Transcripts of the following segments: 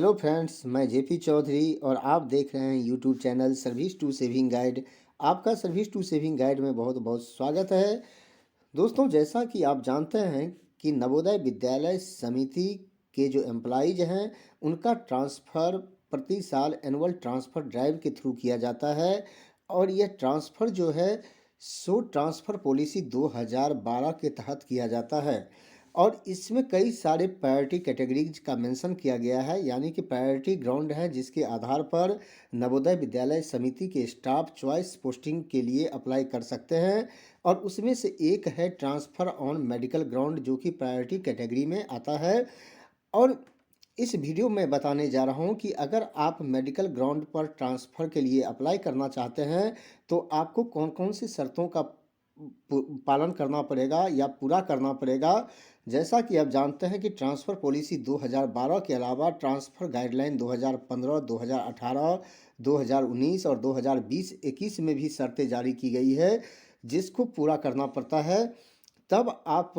Hello friends, मैं JP Chaudhary और आप देख रहे हैं YouTube channel service to saving guide. आपका सर्विस टू सेविंग गाइड में बहुत बहुत स्वागत है। दोस्तों, जैसा कि आप जानते हैं कि नवोदय विद्यालय समिति के जो एम्प्लॉयज़ हैं उनका ट्रांसफ़र प्रति साल एनुअल ट्रांसफ़र ड्राइव के थ्रू किया जाता है। और यह ट्रांसफ़र जो है सो ट्रांसफ़र पॉलिसी 2012 के तहत किया जाता है। और इसमें कई सारे प्रायोरिटी कैटेगरीज का मेंशन किया गया है, यानी कि प्रायोरिटी ग्राउंड है जिसके आधार पर नवोदय विद्यालय समिति के स्टाफ चॉइस पोस्टिंग के लिए अप्लाई कर सकते हैं। और उसमें से एक है ट्रांसफ़र ऑन मेडिकल ग्राउंड, जो कि प्रायोरिटी कैटेगरी में आता है। और इस वीडियो में बताने जा रहा हूं कि अगर आप मेडिकल ग्राउंड पर ट्रांसफ़र के लिए अप्लाई करना चाहते हैं तो आपको कौन कौन सी शर्तों का पालन करना पड़ेगा या पूरा करना पड़ेगा। जैसा कि आप जानते हैं कि ट्रांसफ़र पॉलिसी 2012 के अलावा ट्रांसफ़र गाइडलाइन 2015, 2018, 2019 और 2020-21 में भी शर्तें जारी की गई है जिसको पूरा करना पड़ता है। तब आप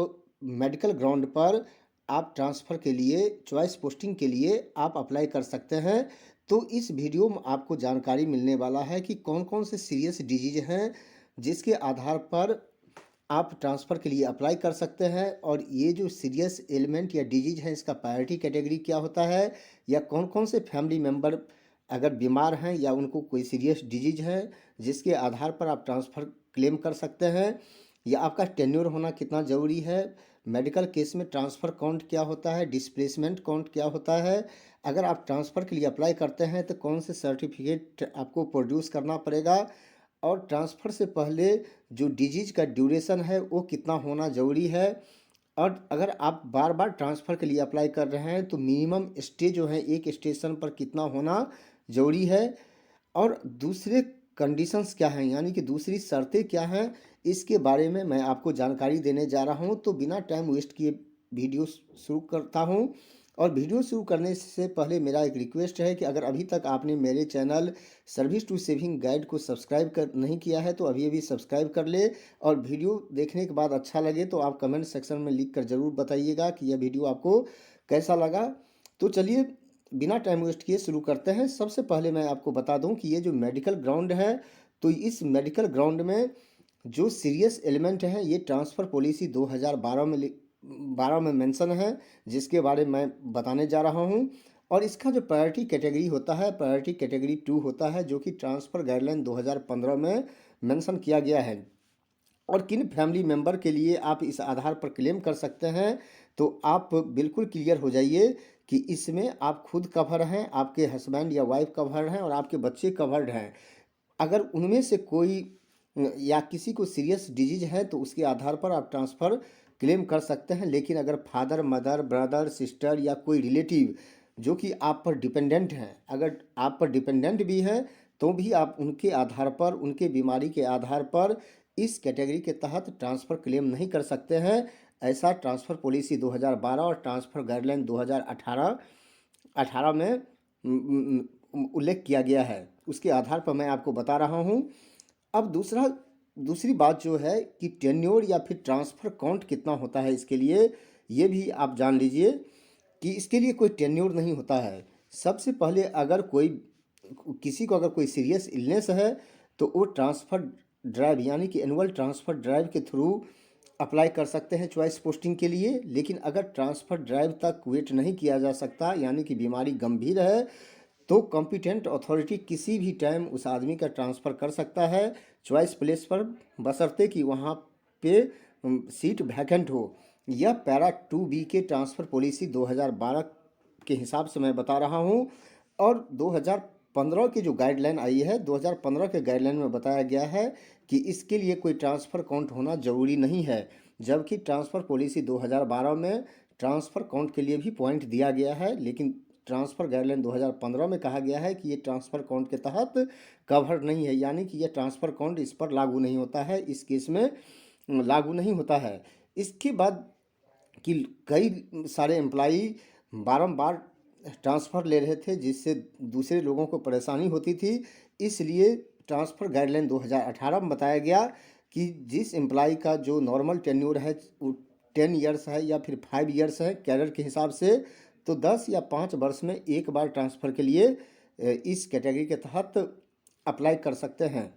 मेडिकल ग्राउंड पर आप ट्रांसफ़र के लिए चॉइस पोस्टिंग के लिए आप अप्लाई कर सकते हैं। तो इस वीडियो में आपको जानकारी मिलने वाला है कि कौन कौन से सीरियस डिजीज हैं जिसके आधार पर आप ट्रांसफ़र के लिए अप्लाई कर सकते हैं। और ये जो सीरियस एलिमेंट या डिजीज है इसका प्रायोरिटी कैटेगरी क्या होता है, या कौन कौन से फैमिली मेम्बर अगर बीमार हैं या उनको कोई सीरियस डिजीज है जिसके आधार पर आप ट्रांसफ़र क्लेम कर सकते हैं, या आपका टेन्योर होना कितना ज़रूरी है, मेडिकल केस में ट्रांसफ़र काउंट क्या होता है, डिस्प्लेसमेंट काउंट क्या होता है, अगर आप ट्रांसफ़र के लिए अप्लाई करते हैं तो कौन से सर्टिफिकेट आपको प्रोड्यूस करना पड़ेगा, और ट्रांसफ़र से पहले जो डिजीज़ का ड्यूरेशन है वो कितना होना ज़रूरी है। और अगर आप बार बार ट्रांसफ़र के लिए अप्लाई कर रहे हैं तो मिनिमम स्टे जो है एक स्टेशन पर कितना होना ज़रूरी है, और दूसरे कंडीशंस क्या हैं, यानी कि दूसरी शर्तें क्या हैं, इसके बारे में मैं आपको जानकारी देने जा रहा हूं। तो बिना टाइम वेस्ट किए वीडियो शुरू करता हूं। और वीडियो शुरू करने से पहले मेरा एक रिक्वेस्ट है कि अगर अभी तक आपने मेरे channel service to saving guide को सब्सक्राइब कर नहीं किया है तो अभी अभी सब्सक्राइब कर ले। और वीडियो देखने के बाद अच्छा लगे तो आप कमेंट सेक्शन में लिख कर ज़रूर बताइएगा कि यह वीडियो आपको कैसा लगा। तो चलिए बिना टाइम वेस्ट किए शुरू करते हैं। सबसे पहले मैं आपको बता दूं कि ये जो मेडिकल ग्राउंड है, तो इस मेडिकल ग्राउंड में जो सीरियस एलिमेंट है ये ट्रांसफ़र पॉलिसी 2012 में मेंशन है, जिसके बारे में मैं बताने जा रहा हूं। और इसका जो प्रायोरिटी कैटेगरी होता है, प्रायोरिटी कैटेगरी 2 होता है, जो कि ट्रांसफ़र गाइडलाइन 2015 में मेंशन किया गया है। और किन फैमिली मेंबर के लिए आप इस आधार पर क्लेम कर सकते हैं, तो आप बिल्कुल क्लियर हो जाइए कि इसमें आप खुद कवर हैं, आपके हस्बैंड या वाइफ कवर हैं और आपके बच्चे कवर्ड हैं। अगर उनमें से कोई या किसी को सीरियस डिजीज है तो उसके आधार पर आप ट्रांसफ़र क्लेम कर सकते हैं। लेकिन अगर फादर, मदर, ब्रदर, सिस्टर या कोई रिलेटिव जो कि आप पर डिपेंडेंट हैं, अगर आप पर डिपेंडेंट भी हैं तो भी आप उनके आधार पर, उनके बीमारी के आधार पर इस कैटेगरी के तहत ट्रांसफ़र क्लेम नहीं कर सकते हैं। ऐसा ट्रांसफ़र पॉलिसी 2012 और ट्रांसफ़र गाइडलाइन 2018 में उल्लेख किया गया है। उसके आधार पर मैं आपको बता रहा हूँ। अब दूसरी बात जो है कि टेन्योर या फिर ट्रांसफ़र काउंट कितना होता है, इसके लिए ये भी आप जान लीजिए कि इसके लिए कोई टेन्योर नहीं होता है। सबसे पहले अगर किसी को अगर कोई सीरियस इलनेस है तो वो ट्रांसफ़र ड्राइव यानी कि एनुअल ट्रांसफ़र ड्राइव के थ्रू अप्लाई कर सकते हैं चॉइस पोस्टिंग के लिए। लेकिन अगर ट्रांसफ़र ड्राइव तक वेट नहीं किया जा सकता, यानी कि बीमारी गंभीर है, तो कॉम्पिटेंट अथॉरिटी किसी भी टाइम उस आदमी का ट्रांसफ़र कर सकता है चॉइस प्लेस पर, बशर्ते कि वहाँ पे सीट वैकेंट हो। यह पैरा 2B के ट्रांसफ़र पॉलिसी 2012 के हिसाब से मैं बता रहा हूँ। और 2015 की जो गाइडलाइन आई है, 2015 के गाइडलाइन में बताया गया है कि इसके लिए कोई ट्रांसफ़र काउंट होना ज़रूरी नहीं है, जबकि ट्रांसफ़र पॉलिसी 2012 में ट्रांसफ़र काउंट के लिए भी पॉइंट दिया गया है। लेकिन ट्रांसफ़र गाइडलाइन 2015 में कहा गया है कि ये ट्रांसफ़र काउंट के तहत कवर नहीं है, यानी कि ये ट्रांसफ़र काउंट इस पर लागू नहीं होता है, इस केस में लागू नहीं होता है। इसके बाद कि कई सारे एम्प्लॉई बारंबार ट्रांसफ़र ले रहे थे जिससे दूसरे लोगों को परेशानी होती थी। इसलिए ट्रांसफ़र गाइडलाइन 2018 में बताया गया कि जिस एम्प्लॉई का जो नॉर्मल टेन्योर है वो 10 ईयर्स है या फिर 5 ईयर्स है कैडर के हिसाब से, तो 10 या 5 वर्ष में एक बार ट्रांसफ़र के लिए इस कैटेगरी के तहत अप्लाई कर सकते हैं।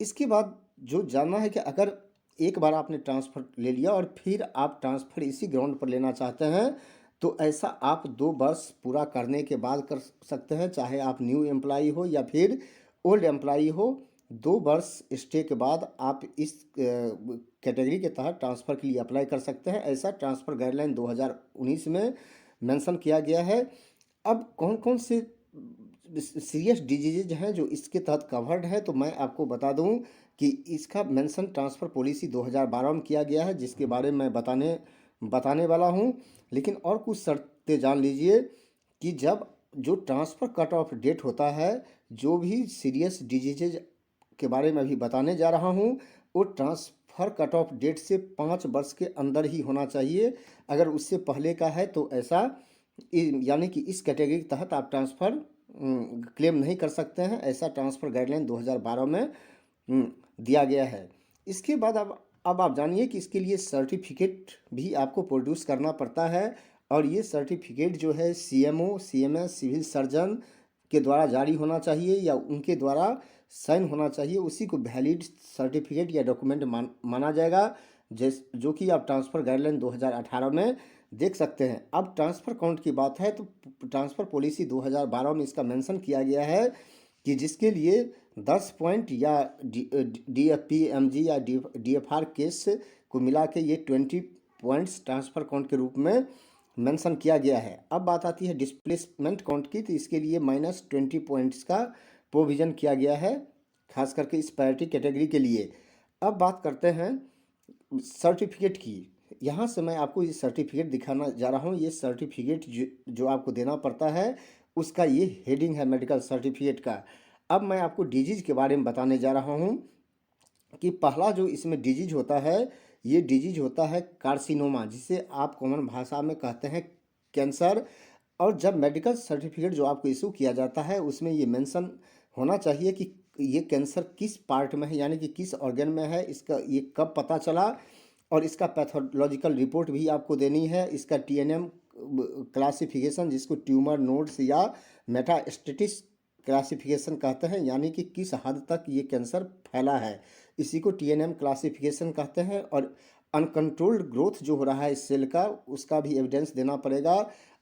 इसके बाद जो जानना है कि अगर एक बार आपने ट्रांसफ़र ले लिया और फिर आप ट्रांसफ़र इसी ग्राउंड पर लेना चाहते हैं, तो ऐसा आप 2 वर्ष पूरा करने के बाद कर सकते हैं, चाहे आप न्यू एम्प्लॉई हो या फिर ओल्ड एम्प्लॉई हो। 2 वर्ष स्टे के बाद आप इस कैटेगरी के तहत ट्रांसफ़र के लिए अप्लाई कर सकते हैं। ऐसा ट्रांसफ़र गाइडलाइन 2019 में मेंशन किया गया है। अब कौन कौन से सीरियस डिजीज़ हैं जो इसके तहत कवर्ड है, तो मैं आपको बता दूं कि इसका मेंशन ट्रांसफ़र पॉलिसी 2012 में किया गया है, जिसके बारे में बताने वाला हूं। लेकिन और कुछ शर्तें जान लीजिए कि जब जो ट्रांसफ़र कट ऑफ डेट होता है, जो भी सीरियस डिजीज़ के बारे में अभी बताने जा रहा हूं, वो ट्रांसफ़र कट ऑफ डेट से 5 वर्ष के अंदर ही होना चाहिए। अगर उससे पहले का है तो ऐसा यानी कि इस कैटेगरी के तहत आप ट्रांसफ़र क्लेम नहीं कर सकते हैं। ऐसा ट्रांसफ़र गाइडलाइन 2012 में दिया गया है। इसके बाद अब आप जानिए कि इसके लिए सर्टिफिकेट भी आपको प्रोड्यूस करना पड़ता है, और ये सर्टिफिकेट जो है सीएमओ, सीएमएस, सिविल सर्जन के द्वारा जारी होना चाहिए या उनके द्वारा साइन होना चाहिए। उसी को वैलिड सर्टिफिकेट या डॉक्यूमेंट माना जाएगा, जो कि आप ट्रांसफ़र गाइडलाइन 2018 में देख सकते हैं। अब ट्रांसफ़र काउंट की बात है तो ट्रांसफ़र पॉलिसी 2012 में इसका मेंशन किया गया है कि जिसके लिए 10 पॉइंट या डीएफपी, एमजी या डीएफआर केस को मिला के ये 20 पॉइंट्स ट्रांसफ़र काउंट के रूप में मेंशन किया गया है। अब बात आती है डिस्प्लेसमेंट काउंट की, तो इसके लिए -20 पॉइंट्स का प्रोविज़न किया गया है, खास करके इस प्रायोरिटी कैटेगरी के लिए। अब बात करते हैं सर्टिफिकेट की। यहाँ से मैं आपको ये सर्टिफिकेट दिखाना जा रहा हूँ। ये सर्टिफिकेट जो आपको देना पड़ता है, उसका ये हेडिंग है मेडिकल सर्टिफिकेट का। अब मैं आपको डिजीज़ के बारे में बताने जा रहा हूँ कि पहला जो इसमें डिजीज़ होता है, ये डिजीज़ होता है कार्सिनोमा, जिसे आप कॉमन भाषा में कहते हैं कैंसर। और जब मेडिकल सर्टिफिकेट जो आपको इशू किया जाता है, उसमें ये मेंशन होना चाहिए कि ये कैंसर किस पार्ट में है, यानी कि किस ऑर्गन में है, इसका ये कब पता चला, और इसका पैथोलॉजिकल रिपोर्ट भी आपको देनी है। इसका टीएनएम क्लासिफिकेशन, जिसको ट्यूमर नोड्स या मेटास्टेटिस क्लासिफिकेशन कहते हैं, यानी कि किस हद तक ये कैंसर फैला है, इसी को टीएनएम क्लासिफिकेशन कहते हैं। और अनकंट्रोल्ड ग्रोथ जो हो रहा है इस सेल का, उसका भी एविडेंस देना पड़ेगा।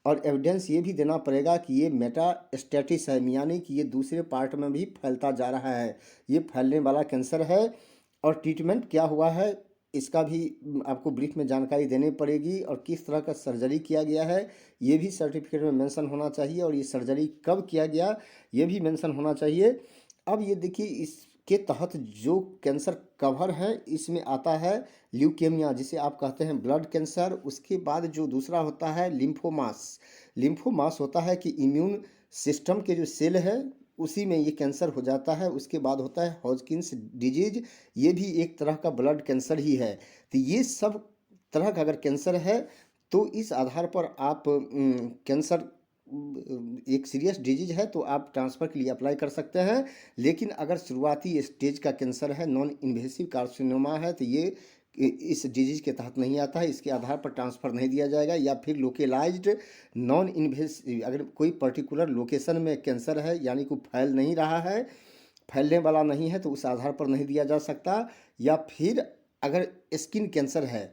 और एविडेंस ये भी देना पड़ेगा कि ये मेटास्टेटिस है, यानी कि ये दूसरे पार्ट में भी फैलता जा रहा है, ये फैलने वाला कैंसर है। और ट्रीटमेंट क्या हुआ है, इसका भी आपको ब्रीफ में जानकारी देनी पड़ेगी। और किस तरह का सर्जरी किया गया है, ये भी सर्टिफिकेट में मेंशन होना चाहिए। और ये सर्जरी कब किया गया, ये भी मेंशन होना चाहिए। अब ये देखिए, इसके तहत जो कैंसर कवर है, इसमें आता है ल्यूकेमिया, जिसे आप कहते हैं ब्लड कैंसर। उसके बाद जो दूसरा होता है लिम्फोमास। लिम्फोमास होता है कि इम्यून सिस्टम के जो सेल है, उसी में ये कैंसर हो जाता है। उसके बाद होता है हॉजकिंस डिजीज, ये भी एक तरह का ब्लड कैंसर ही है। तो ये सब तरह का अगर कैंसर है, तो इस आधार पर आप कैंसर एक सीरियस डिजीज है तो आप ट्रांसफ़र के लिए अप्लाई कर सकते हैं। लेकिन अगर शुरुआती स्टेज का कैंसर है, नॉन इन्वेसिव कार्सिनोमा है, तो ये इस डिजीज के तहत नहीं आता है। इसके आधार पर ट्रांसफ़र नहीं दिया जाएगा। या फिर लोकेलाइज्ड नॉन इन्वेसिव, अगर कोई पर्टिकुलर लोकेशन में कैंसर है, यानी कि फैल नहीं रहा है, फैलने वाला नहीं है, तो उस आधार पर नहीं दिया जा सकता। या फिर अगर स्किन कैंसर है,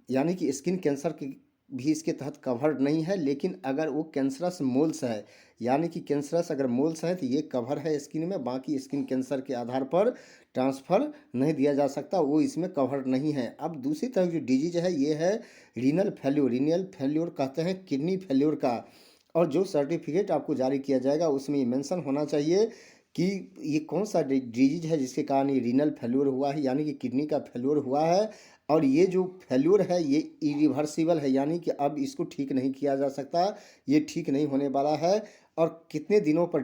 यानी कि स्किन कैंसर की भी इसके तहत कवर्ड नहीं है। लेकिन अगर वो कैंसरस मोल्स है, यानी कि कैंसरस अगर मोल्स है, तो ये कवर है स्किन में। बाकी स्किन कैंसर के आधार पर ट्रांसफ़र नहीं दिया जा सकता, वो इसमें कवर्ड नहीं है। अब दूसरी तरफ जो डिजीज है, ये है रीनल फेल्योर। रीनल फेल्योर कहते हैं किडनी फेल्योर का। और जो सर्टिफिकेट आपको जारी किया जाएगा, उसमें ये मेंशन होना चाहिए कि ये कौन सा डिजीज है जिसके कारण ये रीनल फेल्योर हुआ है, यानी कि किडनी का फेल्योर हुआ है। और ये जो फेल्योर है, ये इरिवर्सिबल है, यानी कि अब इसको ठीक नहीं किया जा सकता, ये ठीक नहीं होने वाला है। और कितने दिनों पर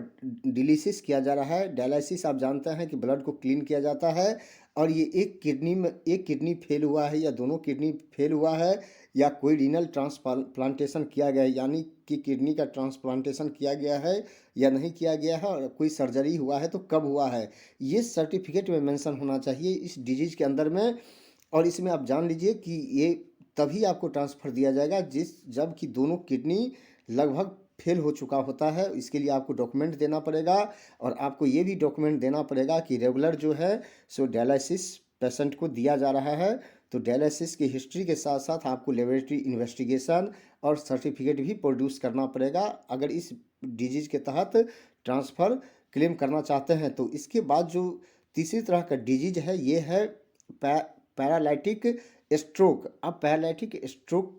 डिलीसिस किया जा रहा है। डायलिसिस आप जानते हैं कि ब्लड को क्लीन किया जाता है। और ये एक किडनी फेल हुआ है, या दोनों किडनी फेल हुआ है, या कोई रीनल ट्रांसप्लांटेशन किया गया है, यानी कि किडनी का ट्रांसप्लांटेशन किया गया है या नहीं किया गया है, और कोई सर्जरी हुआ है तो कब हुआ है, ये सर्टिफिकेट में मेंशन होना चाहिए इस डिजीज के अंदर में। और इसमें आप जान लीजिए कि ये तभी आपको ट्रांसफ़र दिया जाएगा जब कि दोनों किडनी लगभग फेल हो चुका होता है। इसके लिए आपको डॉक्यूमेंट देना पड़ेगा और आपको ये भी डॉक्यूमेंट देना पड़ेगा कि रेगुलर जो है सो डायलिसिस पेशेंट को दिया जा रहा है। तो डायलिसिस की हिस्ट्री के साथ साथ आपको लेबोरेटरी इन्वेस्टिगेशन और सर्टिफिकेट भी प्रोड्यूस करना पड़ेगा अगर इस डिजीज के तहत ट्रांसफ़र क्लेम करना चाहते हैं। तो इसके बाद जो तीसरी तरह का डिजीज है ये है पैरालिटिक स्ट्रोक। अब पैरालिटिक स्ट्रोक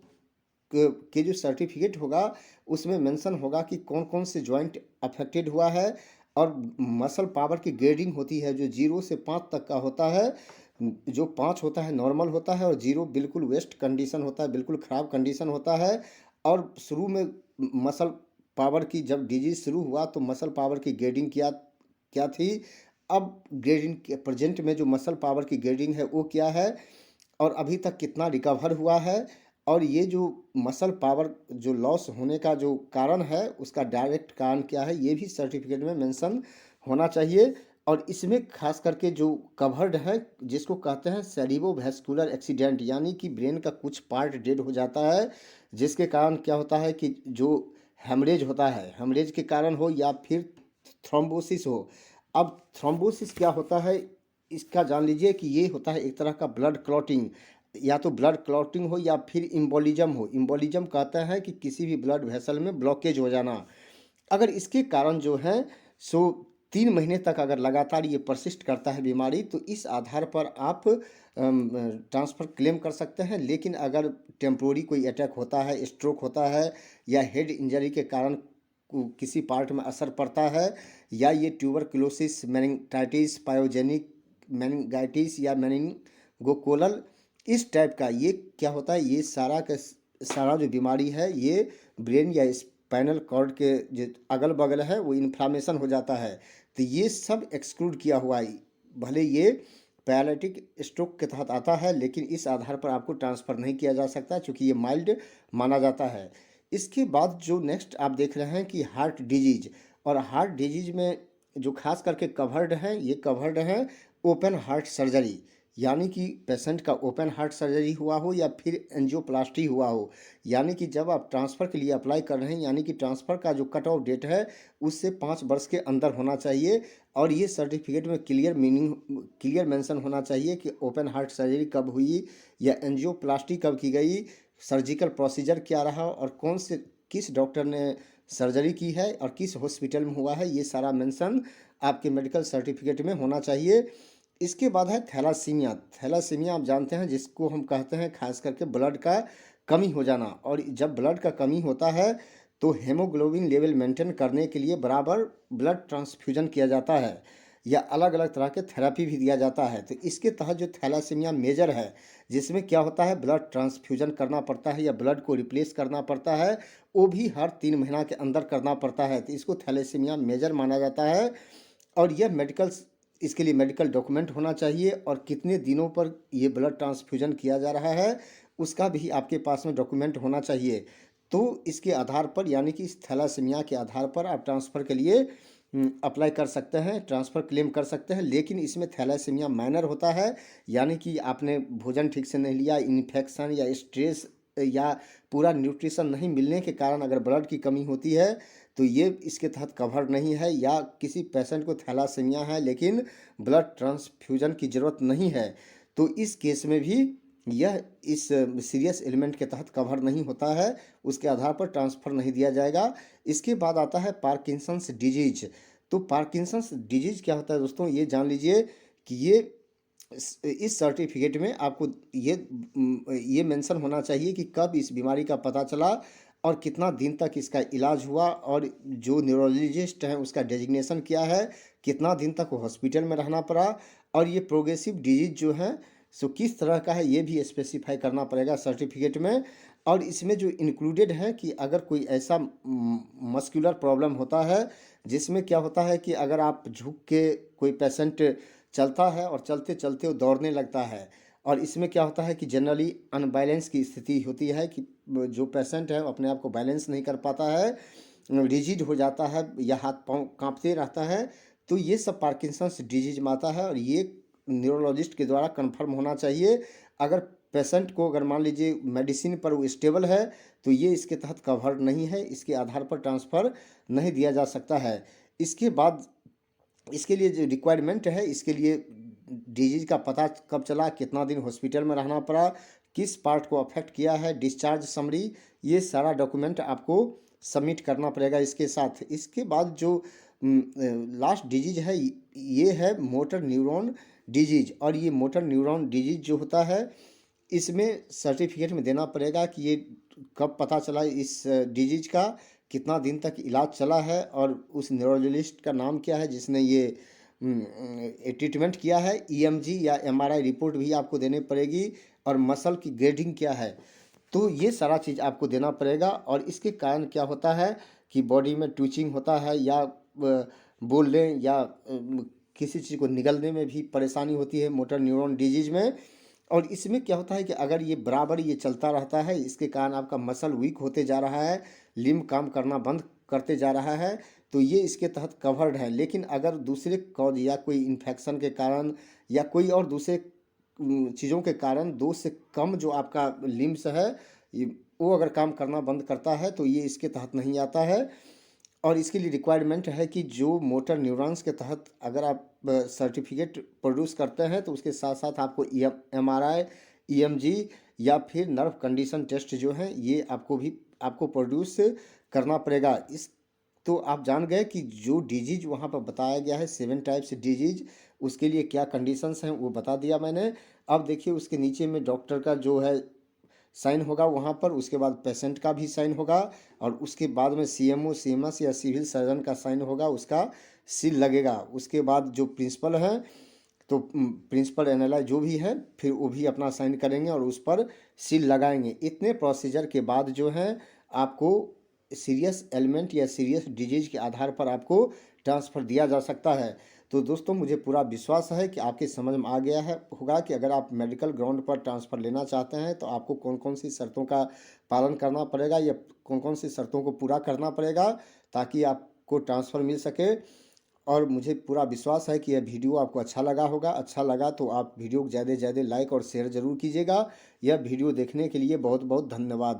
के जो सर्टिफिकेट होगा उसमें मेंशन होगा कि कौन कौन से जॉइंट अफेक्टेड हुआ है और मसल पावर की ग्रेडिंग होती है जो 0 से 5 तक का होता है। जो 5 होता है नॉर्मल होता है और 0 बिल्कुल वेस्ट कंडीशन होता है, बिल्कुल ख़राब कंडीशन होता है। और शुरू में मसल पावर की जब डिजीज शुरू हुआ तो मसल पावर की ग्रेडिंग क्या क्या थी, अब ग्रेडिंग के प्रेजेंट में जो मसल पावर की ग्रेडिंग है वो क्या है और अभी तक कितना रिकवर हुआ है और ये जो मसल पावर जो लॉस होने का जो कारण है उसका डायरेक्ट कारण क्या है ये भी सर्टिफिकेट में मेंशन होना चाहिए। और इसमें खास करके जो कवर्ड है जिसको कहते हैं सेरिब्रोवैस्कुलर एक्सीडेंट, यानी कि ब्रेन का कुछ पार्ट डेड हो जाता है जिसके कारण क्या होता है कि जो हेमरेज होता है, हेमरेज के कारण हो या फिर थ्रोम्बोसिस हो। अब थ्रोम्बोसिस क्या होता है इसका जान लीजिए कि ये होता है एक तरह का ब्लड क्लॉटिंग, या तो ब्लड क्लॉटिंग हो या फिर इम्बोलिज्म हो। इम्बोलिज्म कहता है कि किसी भी ब्लड वेसल में ब्लॉकेज हो जाना। अगर इसके कारण जो है सो 3 महीने तक अगर लगातार ये परसिस्ट करता है बीमारी तो इस आधार पर आप ट्रांसफ़र क्लेम कर सकते हैं। लेकिन अगर टेम्पोरी कोई अटैक होता है, स्ट्रोक होता है या हेड इंजरी के कारण किसी पार्ट में असर पड़ता है या ये ट्यूबरकुलोसिस, मेनिंजाइटिस, पायोजेनिक मेनिंजाइटिस या मेनिंगोकोलल इस टाइप का ये क्या होता है, ये सारा का सारा जो बीमारी है ये ब्रेन या स्पाइनल कॉर्ड के जो अगल बगल है वो इन्फ्लामेशन हो जाता है। तो ये सब एक्सक्लूड किया हुआ है। भले ये पैरालिटिक स्ट्रोक के तहत आता है लेकिन इस आधार पर आपको ट्रांसफ़र नहीं किया जा सकता क्योंकि ये माइल्ड माना जाता है। इसके बाद जो नेक्स्ट आप देख रहे हैं कि हार्ट डिजीज, और हार्ट डिजीज में जो खास करके कवर्ड है ये कवर्ड है ओपन हार्ट सर्जरी, यानी कि पेशेंट का ओपन हार्ट सर्जरी हुआ हो या फिर एंजियोप्लास्टी हुआ हो। यानी कि जब आप ट्रांसफ़र के लिए अप्लाई कर रहे हैं यानी कि ट्रांसफ़र का जो कट ऑफ डेट है उससे 5 वर्ष के अंदर होना चाहिए और ये सर्टिफिकेट में क्लियर मेंशन होना चाहिए कि ओपन हार्ट सर्जरी कब हुई या एंजियोप्लास्टी कब की गई, सर्जिकल प्रोसीजर क्या रहा और कौन से किस डॉक्टर ने सर्जरी की है और किस हॉस्पिटल में हुआ है, ये सारा मेंशन आपके मेडिकल सर्टिफिकेट में होना चाहिए। इसके बाद है थैलासीमिया। थैलासीमिया आप जानते हैं जिसको हम कहते हैं खास करके ब्लड का कमी हो जाना, और जब ब्लड का कमी होता है तो हेमोग्लोबिन लेवल मेंटेन करने के लिए बराबर ब्लड ट्रांसफ्यूजन किया जाता है या अलग अलग तरह के थेरेपी भी दिया जाता है। तो इसके तहत जो थैलासीमिया मेजर है जिसमें क्या होता है ब्लड ट्रांसफ्यूजन करना पड़ता है या ब्लड को रिप्लेस करना पड़ता है वो भी हर 3 महीना के अंदर करना पड़ता है, तो इसको थैलेसीमिया मेजर माना जाता है। और यह मेडिकल इसके लिए मेडिकल डॉक्यूमेंट होना चाहिए और कितने दिनों पर ये ब्लड ट्रांसफ्यूजन किया जा रहा है उसका भी आपके पास में डॉक्यूमेंट होना चाहिए। तो इसके आधार पर यानी कि इस थैलासीमिया के आधार पर आप ट्रांसफ़र के लिए अप्लाई कर सकते हैं, ट्रांसफ़र क्लेम कर सकते हैं। लेकिन इसमें थैलासीमिया माइनर होता है, यानी कि आपने भोजन ठीक से नहीं लिया, इन्फेक्शन या स्ट्रेस या पूरा न्यूट्रिशन नहीं मिलने के कारण अगर ब्लड की कमी होती है तो ये इसके तहत कवर नहीं है। या किसी पेशेंट को थैलासीमिया है लेकिन ब्लड ट्रांसफ्यूजन की ज़रूरत नहीं है तो इस केस में भी यह इस सीरियस एलिमेंट के तहत कवर नहीं होता है, उसके आधार पर ट्रांसफ़र नहीं दिया जाएगा। इसके बाद आता है पार्किंसंस डिजीज। तो पार्किंसंस डिजीज क्या होता है दोस्तों, ये जान लीजिए कि ये इस सर्टिफिकेट में आपको ये मेंशन होना चाहिए कि कब इस बीमारी का पता चला और कितना दिन तक इसका इलाज हुआ और जो न्यूरोलॉजिस्ट हैं उसका डेजिग्नेशन क्या है, कितना दिन तक वो हॉस्पिटल में रहना पड़ा और ये प्रोग्रेसिव डिजीज जो है सो किस तरह का है ये भी स्पेसिफाई करना पड़ेगा सर्टिफिकेट में। और इसमें जो इंक्लूडेड है कि अगर कोई ऐसा मस्कुलर प्रॉब्लम होता है जिसमें क्या होता है कि अगर आप झुक के कोई पेशेंट चलता है और चलते चलते वो दौड़ने लगता है, और इसमें क्या होता है कि जनरली अनबैलेंस की स्थिति होती है कि जो पेशेंट है वो अपने आप को बैलेंस नहीं कर पाता है, रिजिड हो जाता है या हाथ पांव कांपते रहता है। तो ये सब पार्किंसंस डिजीज में आता है और ये न्यूरोलॉजिस्ट के द्वारा कंफर्म होना चाहिए। अगर पेशेंट को अगर मान लीजिए मेडिसिन पर वो स्टेबल है तो ये इसके तहत कवर नहीं है, इसके आधार पर ट्रांसफ़र नहीं दिया जा सकता है। इसके बाद इसके लिए जो रिक्वायरमेंट है, इसके लिए डिजीज का पता कब चला, कितना दिन हॉस्पिटल में रहना पड़ा, किस पार्ट को अफेक्ट किया है, डिस्चार्ज समरी, ये सारा डॉक्यूमेंट आपको सबमिट करना पड़ेगा इसके साथ। इसके बाद जो लास्ट डिजीज है ये है मोटर न्यूरॉन डिजीज। और ये मोटर न्यूरॉन डिजीज जो होता है इसमें सर्टिफिकेट में देना पड़ेगा कि ये कब पता चला, इस डिजीज का कितना दिन तक इलाज चला है, और उस न्यूरोलॉजिस्ट का नाम क्या है जिसने ये ट्रीटमेंट किया है। ईएमजी या एमआरआई रिपोर्ट भी आपको देनी पड़ेगी, और मसल की ग्रेडिंग क्या है, तो ये सारा चीज़ आपको देना पड़ेगा। और इसके कारण क्या होता है कि बॉडी में ट्विचिंग होता है, या बोलने या किसी चीज़ को निगलने में भी परेशानी होती है मोटर न्यूरॉन डिजीज में। और इसमें क्या होता है कि अगर ये बराबर ये चलता रहता है, इसके कारण आपका मसल वीक होते जा रहा है, लिम्ब काम करना बंद करते जा रहा है, तो ये इसके तहत कवर्ड है। लेकिन अगर दूसरे कॉज या कोई इन्फेक्शन के कारण या कोई और दूसरे चीज़ों के कारण 2 से कम जो आपका लिम्स है वो अगर काम करना बंद करता है तो ये इसके तहत नहीं आता है। और इसके लिए रिक्वायरमेंट है कि जो मोटर न्यूरॉन्स के तहत अगर आप सर्टिफिकेट प्रोड्यूस करते हैं तो उसके साथ साथ आपको एमआरआई, ईएमजी या फिर नर्व कंडीशन टेस्ट जो है ये आपको प्रोड्यूस करना पड़ेगा। इस तो आप जान गए कि जो डिजीज वहाँ पर बताया गया है 7 टाइप्स डिजीज, उसके लिए क्या कंडीशंस हैं वो बता दिया मैंने। अब देखिए उसके नीचे में डॉक्टर का जो है साइन होगा वहाँ पर, उसके बाद पेशेंट का भी साइन होगा, और उसके बाद में सीएमओ, सीएमएस या सिविल सर्जन का साइन होगा, उसका सील लगेगा। उसके बाद जो प्रिंसिपल है तो प्रिंसिपल एनालाइज जो भी है फिर वो भी अपना साइन करेंगे और उस पर सील लगाएंगे। इतने प्रोसीजर के बाद जो है आपको सीरियस एलिमेंट या सीरियस डिजीज के आधार पर आपको ट्रांसफ़र दिया जा सकता है। तो दोस्तों मुझे पूरा विश्वास है कि आपके समझ में आ गया है होगा कि अगर आप मेडिकल ग्राउंड पर ट्रांसफ़र लेना चाहते हैं तो आपको कौन कौन सी शर्तों का पालन करना पड़ेगा या कौन कौन सी शर्तों को पूरा करना पड़ेगा ताकि आपको ट्रांसफ़र मिल सके। और मुझे पूरा विश्वास है कि यह वीडियो आपको अच्छा लगा होगा। अच्छा लगा तो आप वीडियो को ज़्यादा से ज़्यादा लाइक और शेयर ज़रूर कीजिएगा। यह वीडियो देखने के लिए बहुत बहुत धन्यवाद।